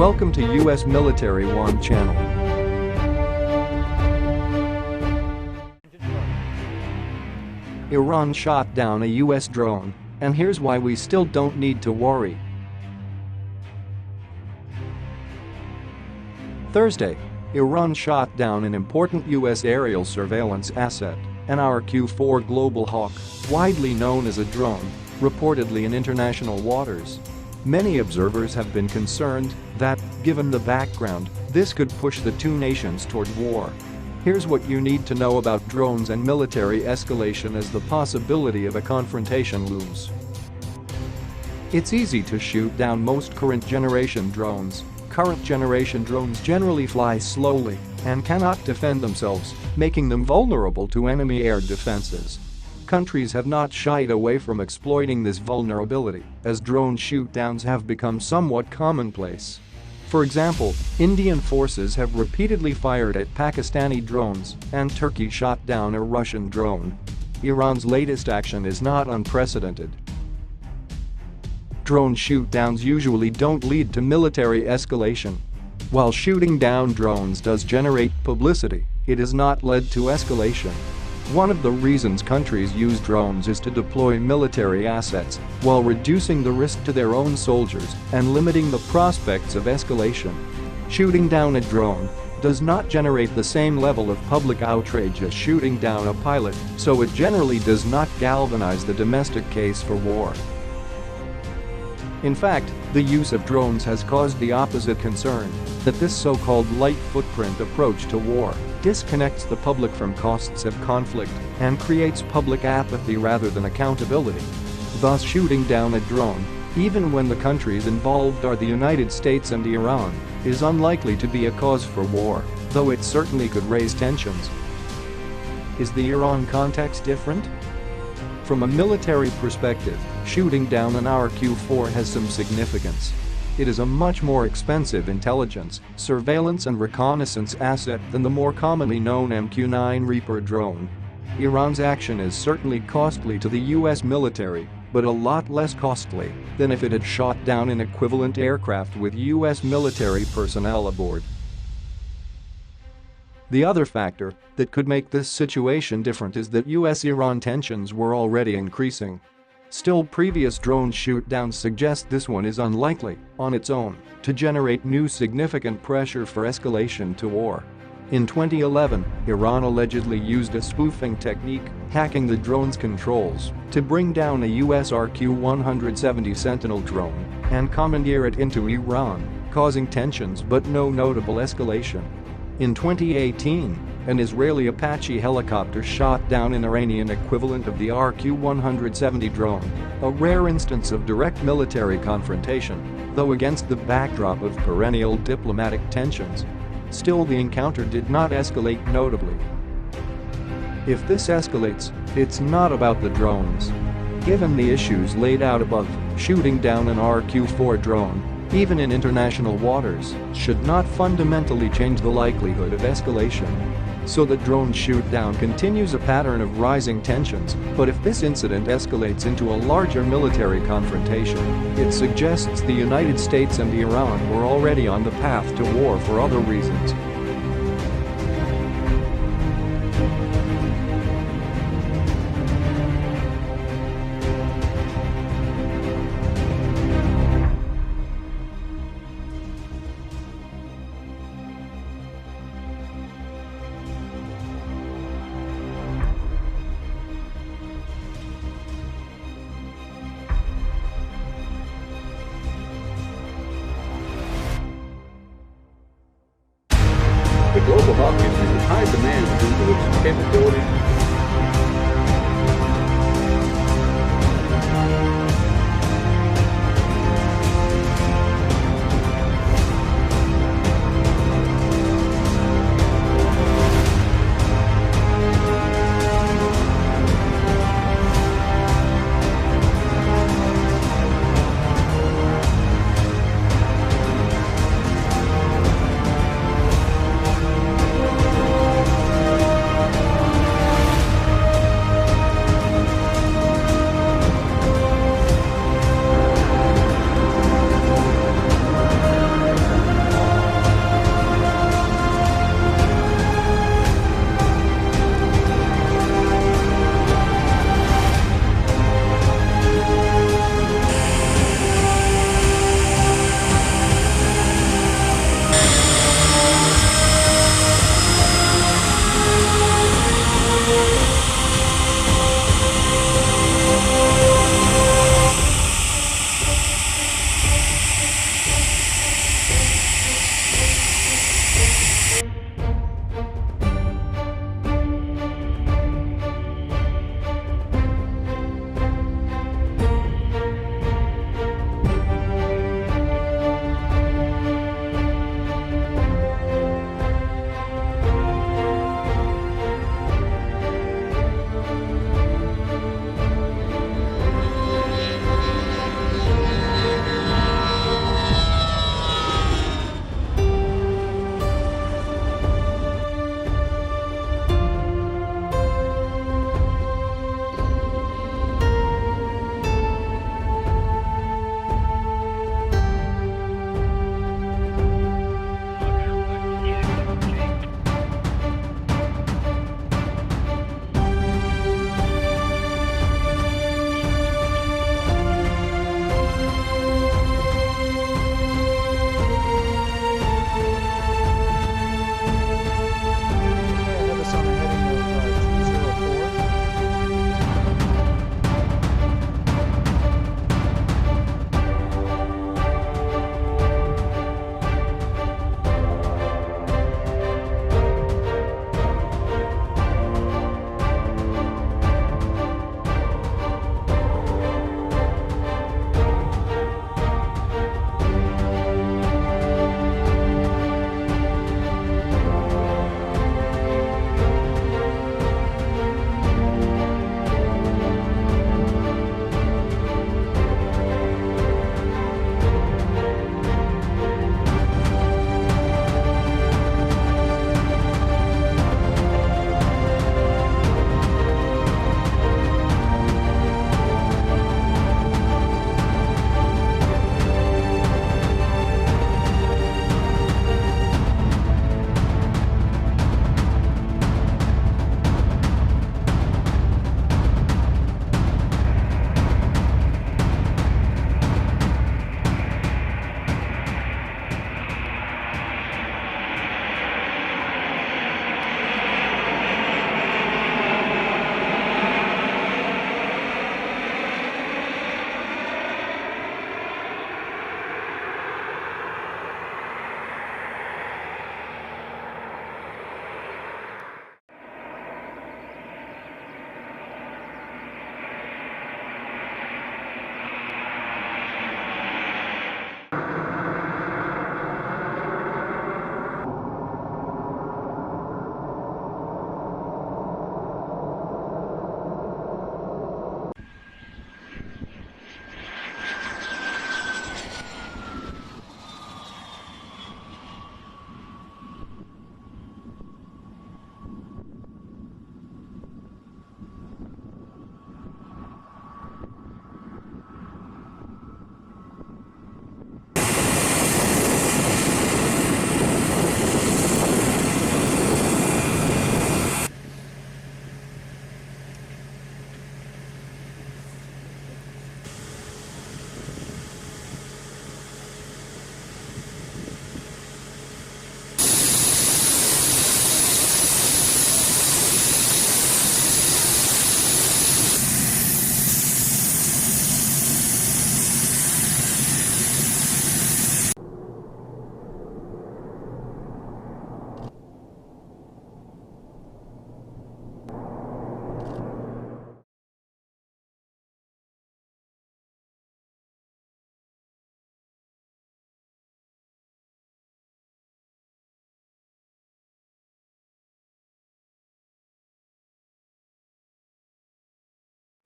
Welcome to US Military One channel. Iran shot down a US drone, and here's why we still don't need to worry. Thursday, Iran shot down an important US aerial surveillance asset, an RQ-4 Global Hawk, widely known as a drone, reportedly in international waters. Many observers have been concerned that, given the background, this could push the two nations toward war. Here's what you need to know about drones and military escalation as the possibility of a confrontation looms. It's easy to shoot down most current generation drones. Current generation drones generally fly slowly and cannot defend themselves, making them vulnerable to enemy air defenses. Countries have not shied away from exploiting this vulnerability, as drone shoot-downs have become somewhat commonplace. For example, Indian forces have repeatedly fired at Pakistani drones, and Turkey shot down a Russian drone. Iran's latest action is not unprecedented. Drone shoot-downs usually don't lead to military escalation. While shooting down drones does generate publicity, it has not led to escalation. One of the reasons countries use drones is to deploy military assets while reducing the risk to their own soldiers and limiting the prospects of escalation. Shooting down a drone does not generate the same level of public outrage as shooting down a pilot, so it generally does not galvanize the domestic case for war. In fact, the use of drones has caused the opposite concern, that this so-called light footprint approach to war disconnects the public from costs of conflict and creates public apathy rather than accountability. Thus, shooting down a drone, even when the countries involved are the United States and Iran, is unlikely to be a cause for war, though it certainly could raise tensions. Is the Iran context different? From a military perspective, shooting down an RQ-4 has some significance. It is a much more expensive intelligence, surveillance and reconnaissance asset than the more commonly known MQ-9 Reaper drone. Iran's action is certainly costly to the US military, but a lot less costly than if it had shot down an equivalent aircraft with US military personnel aboard. The other factor that could make this situation different is that US-Iran tensions were already increasing. Still, previous drone shoot-downs suggest this one is unlikely, on its own, to generate new significant pressure for escalation to war. In 2011, Iran allegedly used a spoofing technique, hacking the drone's controls, to bring down a US RQ-170 Sentinel drone and commandeer it into Iran, causing tensions but no notable escalation. In 2018, an Israeli Apache helicopter shot down an Iranian equivalent of the RQ-170 drone, a rare instance of direct military confrontation, though against the backdrop of perennial diplomatic tensions. Still, the encounter did not escalate notably. If this escalates, it's not about the drones. Given the issues laid out above, shooting down an RQ-4 drone, even in international waters, should not fundamentally change the likelihood of escalation. So the drone shoot-down continues a pattern of rising tensions, but if this incident escalates into a larger military confrontation, it suggests the United States and Iran were already on the path to war for other reasons. The Global Hawk is in high demand due to its capability.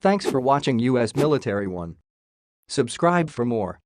Thanks for watching US Military One. Subscribe for more.